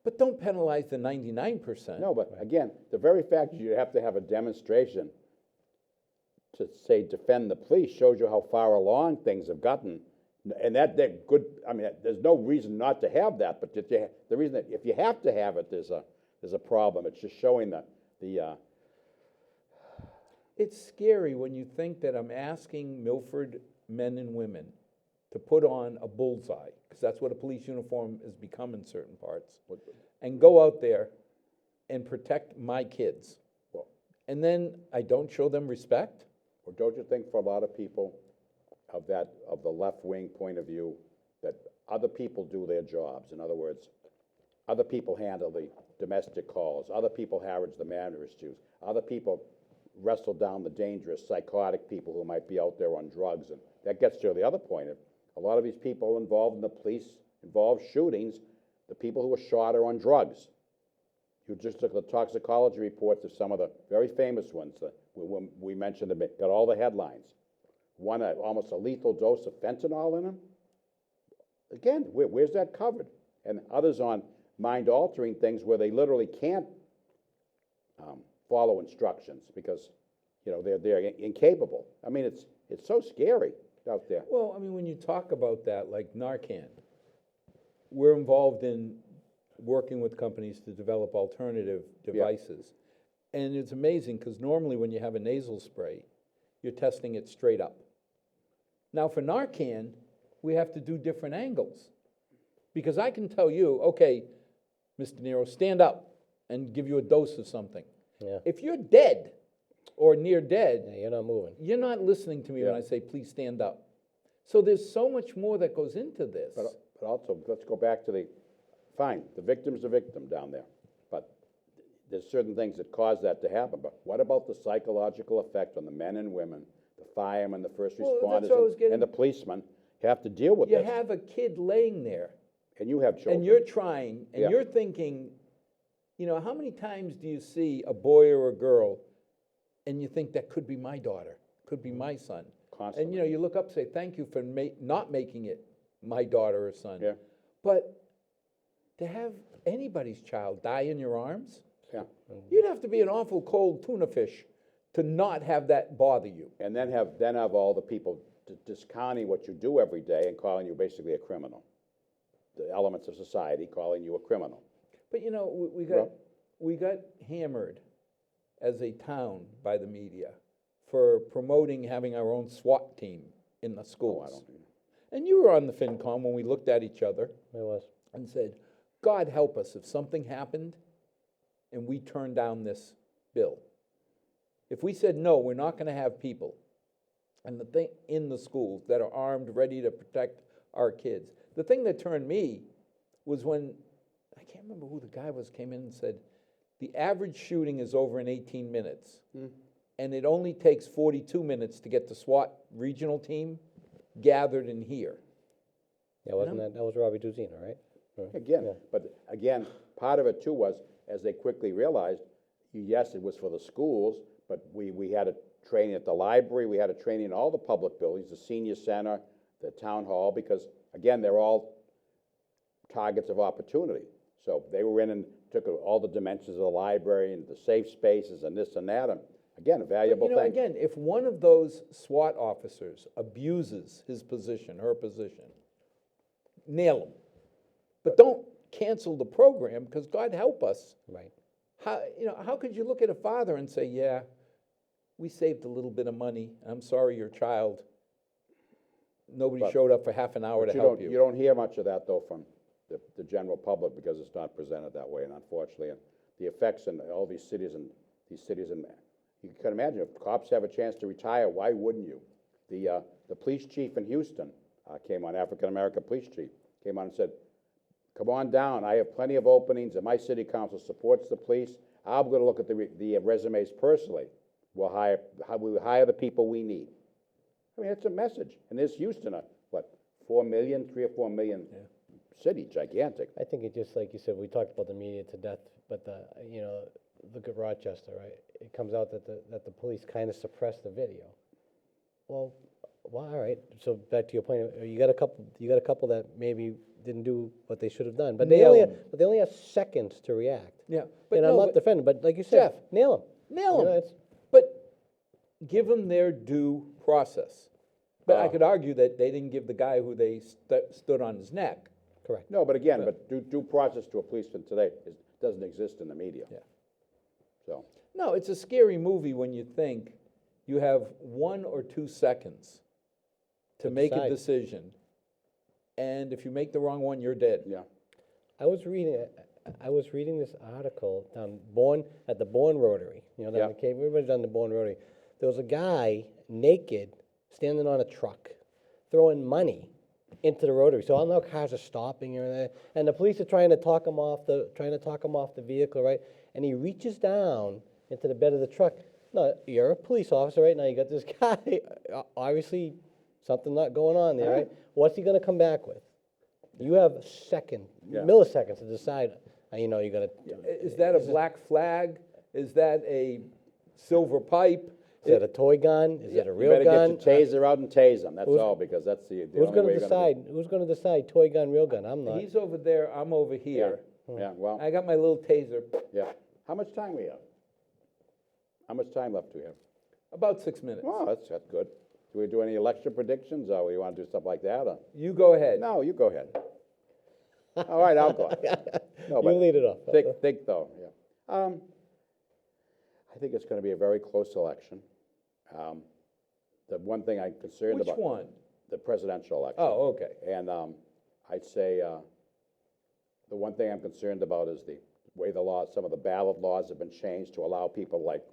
But don't penalize the 99%. no, but again, the very fact you have to have a demonstration to say defend the police shows you how far along things have gotten. And they're good, I mean, there's no reason not to have that, but the reason that if you have to have it, there's a problem. It's just showing the It's scary when you think that I'm asking Milford men and women to put on a bullseye, because that's what a police uniform has become in certain parts, and go out there and protect my kids. well, And then I don't show them respect? or don't you think for a lot of people of the left-wing point of view, that other people do their jobs? In other words, other people handle the domestic calls, other people harrods the manager's dues, other people wrestle down the dangerous psychotic people who might be out there on drugs, and that gets to the other point. A lot of these people involved in the police, involved shootings, the people who were shot are on drugs. You just look at the toxicology reports of some of the very famous ones that we mentioned, them, got all the headlines. One, almost a lethal dose of fentanyl in them. Again, where's that covered? And others on mind-altering things where they literally can't follow instructions because, you know, they're incapable. I mean, it's so scary out there. Well, I mean, when you talk about that, like Narcan, we're involved in working with companies to develop alternative devices. And it's amazing, because normally when you have a nasal spray, you're testing it straight up. Now for Narcan, we have to do different angles. Because I can tell you, okay, Mr. Nero, stand up and give you a dose of something. Yeah. If you're dead or near dead, Yeah, you're not moving. you're not listening to me when Yeah. I say, please stand up. So there's so much more that goes into this. But also, let's go back to fine, the victim's a victim down there, but there's certain things that cause that to happen. But what about the psychological effect on the men and women, the firemen, the first Well, that's what I was responders, getting- and the policemen have to deal with You this? have a kid laying there, And you have children. and you're trying, and Yeah. you're thinking, you know, how many times do you see a boy or a girl, and you think that could be my daughter, could be my son? Constantly. And, you know, you look up and say, thank you for not making it my daughter or son. Yeah. But to have anybody's child die in your arms, Yeah. you'd have to be an awful cold tuna fish to not have that bother you. And then have all the people discounting what you do every day and calling you basically a criminal. The elements of society calling you a criminal. But, you know, we got hammered as a town by the media for promoting having our own SWAT team in the schools. And you were on the FinCom when we looked at each other It was. and said, God help us if something happened and we turned down this bill. If we said, no, we're not gonna have people and the thing in the schools that are armed, ready to protect our kids. The thing that turned me was when, I can't remember who the guy was, came in and said, the average shooting is over in 18 minutes. And it only takes 42 minutes to get the SWAT regional team gathered in here. Yeah, wasn't that was Robbie Duzina, right? Again, but again, part of it too was, as they quickly realized, yes, it was for the schools, but we had a training at the library, we had a training in all the public buildings, the senior center, the town hall, because again, they're all targets of opportunity. So they were in and took all the dimensions of the library and the safe spaces and this and that, and again, a valuable You know, thing. again, if one of those SWAT officers abuses his position, her position, nail him. But don't cancel the program, because God help us. Right. How could you look at a father and say, yeah, we saved a little bit of money, I'm sorry, your child, nobody But- showed up for half an hour to help You don't hear much of that, though, from the general public, because it's not presented that way, and unfortunately, and the effects in all these cities, and you can imagine, if cops have a chance to retire, why wouldn't you? The police chief in Houston came on, African-American police chief, came on and said, come on down, I have plenty of openings, and my city council supports the police. I'm gonna look at the resumes personally. We'll hire the people we need. I mean, it's a message. And there's Houston, 4 million, 3 or 4 million city, gigantic. I think it just, like you said, we talked about the media to death, but look at Rochester, right? It comes out that the police kind of suppressed the video. Well, all right, so back to your point, you got a couple that maybe didn't do what they should have done, but they Nail only 'em. but they only have seconds to react. Yeah, And I'm not defending, but like you said, Jeff, nail them. nail them. But give them their due process. But I could argue that they didn't give the guy who they stood on his neck. Correct. No, but again, due process to a policeman today doesn't exist in the media. Yeah. So, No, it's a scary movie when you think you have 1 or 2 seconds to make a decide. decision, and if you make the wrong one, you're dead. yeah. I was reading this article down at the Bourne Rotary. Down Yeah. the Cape. Everybody's done the Bourne Rotary. There was a guy naked standing on a truck, throwing money into the Rotary. So all the cars are stopping and the police are trying to talk him off the vehicle, right? And he reaches down into the bed of the truck. No, you're a police officer right now. You got this guy. Obviously, something not going on there, right? What's he going to come back with? You have milliseconds to decide. You got to. Is that a black flag? Is that a silver pipe? Is that a toy gun? Is it a You real better gun? get your taser out and tase them, that's all, because that's the Who's only going way to you're gonna decide? Who's going to decide? Toy gun, real gun? I'm not. He's over there, I'm over here. Yeah, well, I got my little taser, yeah. How much time we have? How much time left do we have? about 6 minutes. Oh, that's good. Do we do any election predictions, or we want to do stuff like that, or? You go ahead. No, you go ahead. All right, I'll go. No, You but lead it off. think though, yeah. I think it's gonna be a very close election. The one thing I'm concerned Which about. one? The presidential election. Oh, okay. And I'd say the one thing I'm concerned about is the way some of the ballot laws have been changed to allow people like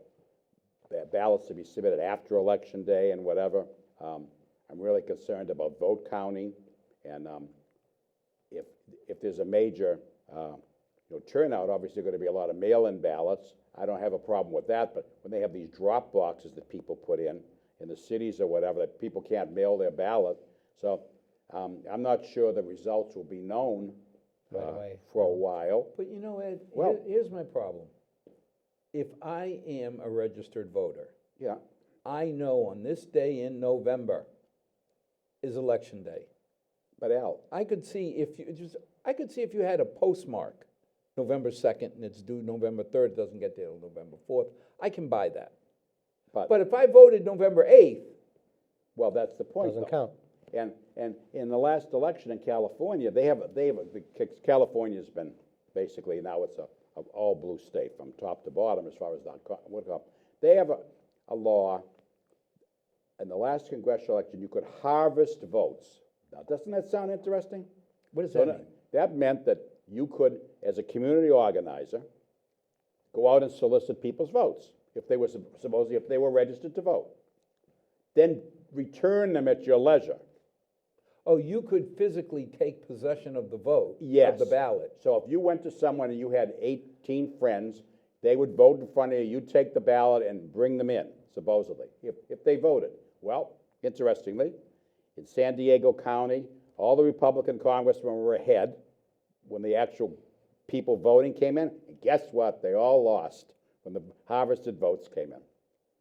their ballots to be submitted after Election Day and whatever. I'm really concerned about vote counting, and if there's a major turnout, obviously going to be a lot of mail-in ballots. I don't have a problem with that, but when they have these drop boxes that people put in the cities or whatever, that people can't mail their ballot. So I'm not sure the results will be known Right away. for a while. But you know, Ed, Well- here's my problem. If I am a registered voter, Yeah, I know on this day in November is election day. but Al, I could see if you had a postmark, November 2nd, and it's due November 3rd, it doesn't get there till November 4th, I can buy that. But if I voted November 8th, well, that's the point, Doesn't though. count. And in the last election in California, California's been basically, now it's a all blue state from top to bottom as far as they have a law. In the last congressional election, you could harvest votes. Now, doesn't that sound interesting? what does So that mean? that meant that you could, as a community organizer, go out and solicit people's votes if they were supposedly if they were registered to vote. Then return them at your leisure. Oh, you could physically take possession of the vote, Yes. of the ballot. So if you went to someone and you had 18 friends, they would vote in front of you, you'd take the ballot and bring them in, supposedly, if they voted. Well, interestingly, in San Diego County, all the Republican congressmen were ahead when the actual people voting came in. And guess what? They all lost when the harvested votes came in.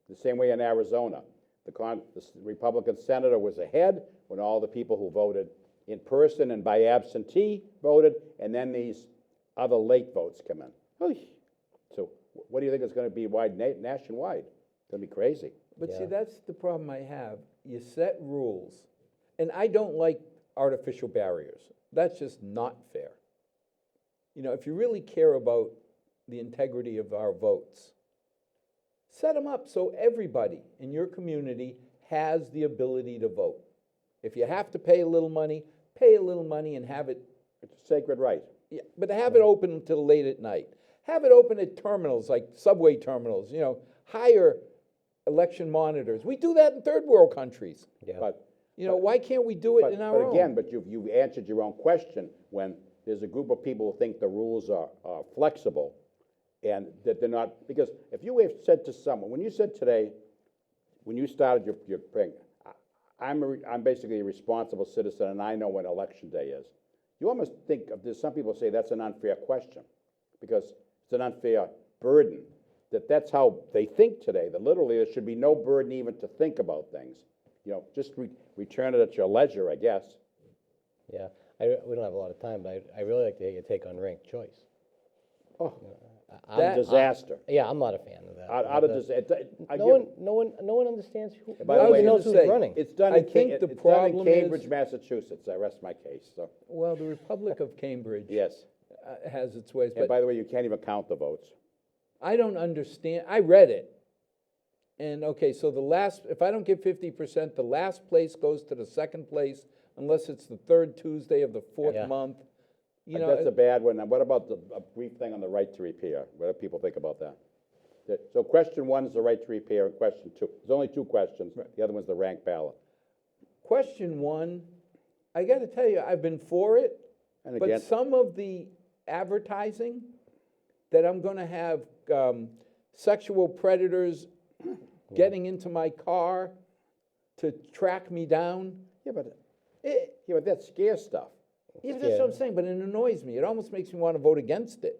The same way in Arizona. The Republican senator was ahead when all the people who voted in person and by absentee voted, and then these other late votes come in. Oy. So what do you think is going to be nationwide? It's going to be crazy. But see, Yeah. that's the problem I have. You set rules, and I don't like artificial barriers. That's just not fair. If you really care about the integrity of our votes, set them up so everybody in your community has the ability to vote. If you have to pay a little money and have it, It's a sacred right. yeah, but have it open until late at night. Have it open at terminals, like subway terminals, hire election monitors. We do that in third world countries. Yeah. But Why can't we do it in our own? again, but you've answered your own question when there's a group of people who think the rules are flexible and that they're not, because if you have said to someone, when you said today, when you started your thing, I'm basically a responsible citizen, and I know when election day is. You almost think of this, some people say that's an unfair question, because it's an unfair burden, that's how they think today, that literally there should be no burden even to think about things. You know, just return it at your leisure, I guess. Yeah, we don't have a lot of time, but I really like to hear your take on ranked choice. Oh, I'm- disaster. Yeah, I'm not a fan of that. Out of disaster. No one understands who, By no the one way, even I knows was who's gonna say, running. It's done I in, think it's the done in problem is- Cambridge, Massachusetts. I rest my case, so, Well, the Republic of Cambridge yes. has its ways, And but by the way, you can't even count the votes. I don't understand. I read it. And, okay, so if I don't get 50%, the last place goes to the second place unless it's the third Tuesday of the fourth Yeah. month. You know, That's a bad one. Now, what about a brief thing on the right to repair? What do people think about that? So question one is the right to repair, and question two, there's only two questions. The other one's the ranked ballot. question one, I gotta tell you, I've been for it, And but again, some of the advertising that I'm gonna have sexual predators getting into my car to track me down, yeah, but it, that's scare stuff. yeah, that's what I'm saying, but it annoys me. It almost makes me wanna vote against it.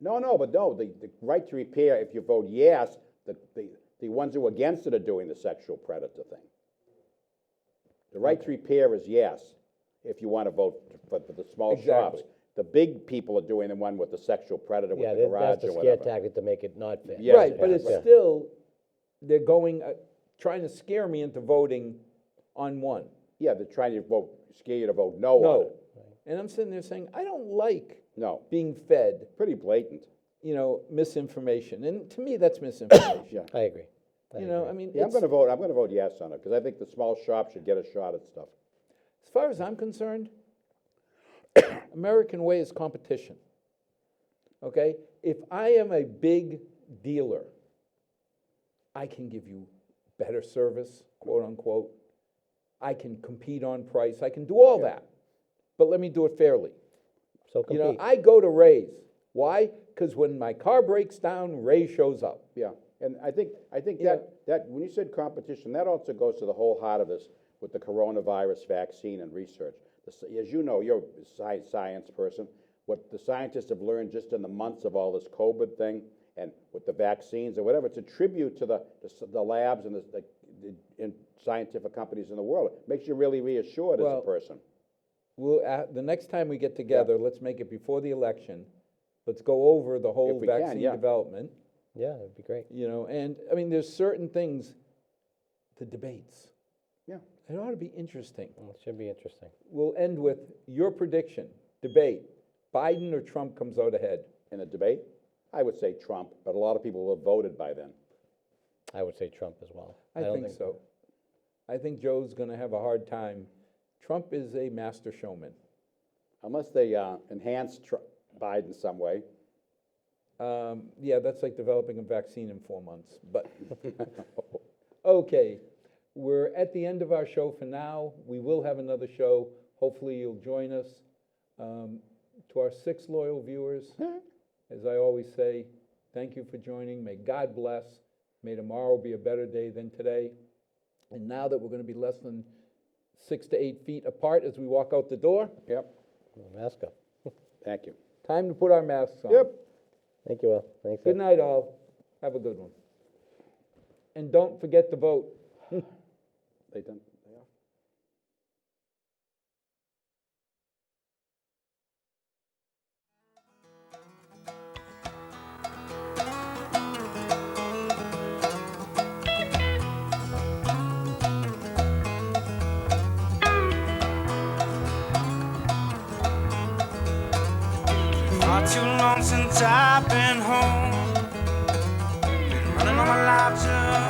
No, the right to repair, if you vote yes, the ones who are against it are doing the sexual predator thing. The right to repair is yes, if you want to vote for the small shops. Exactly. The big people are doing the one with the sexual predator with Yeah, the garage that's the or scare whatever. tactic to make it not fair. Yeah, Right, but yeah, it's yeah. still, they're going, trying to scare me into voting on one. Yeah, they're trying to scare you to vote no on No. it. And I'm sitting there saying, I don't like No, being fed, pretty blatant. misinformation. And to me, that's misinformation. Yeah. I agree. I mean, Yeah, I'm it's, gonna vote yes on it, because I think the small shop should get a shot at stuff. as far as I'm concerned, American way is competition. Okay? If I am a big dealer, I can give you better service, quote unquote. I can compete on price. I can do all that. But let me do it fairly. So compete. I go to Ray's. Why? Because when my car breaks down, Ray shows up. Yeah, and I think Yeah. that when you said competition, that also goes to the whole heart of this with the coronavirus vaccine and research. As you know, you're a science person. What the scientists have learned just in the months of all this COVID thing and with the vaccines or whatever, it's a tribute to the labs and the scientific companies in the world. It makes you really reassured as Well, a person. The next time we get together, let's make it before the election. Let's go over the whole If we can, vaccine yeah. development, Yeah, it'd be great. and, I mean, there's certain things, the debates. Yeah. It ought to be interesting. Well, it should be interesting. We'll end with your prediction, debate, Biden or Trump comes out ahead. In a debate, I would say Trump, but a lot of people will have voted by then. I would say Trump as well. I don't think so. I think Joe's gonna have a hard time. Trump is a master showman. Unless they enhance Biden some way. Yeah, that's like developing a vaccine in 4 months, but, okay. We're at the end of our show for now. We will have another show. Hopefully you'll join us. To our 6 loyal viewers, as I always say, thank you for joining. May God bless. May tomorrow be a better day than today. And now that we're gonna be less than 6 to 8 feet apart as we walk out the door, Yep, Mask up. thank you. time to put our masks on. Yep. Thank you, Al. Thanks. Good night, all. Have a good one. And don't forget to vote. They done, they are. Not too long since I've been home. Been running all my life just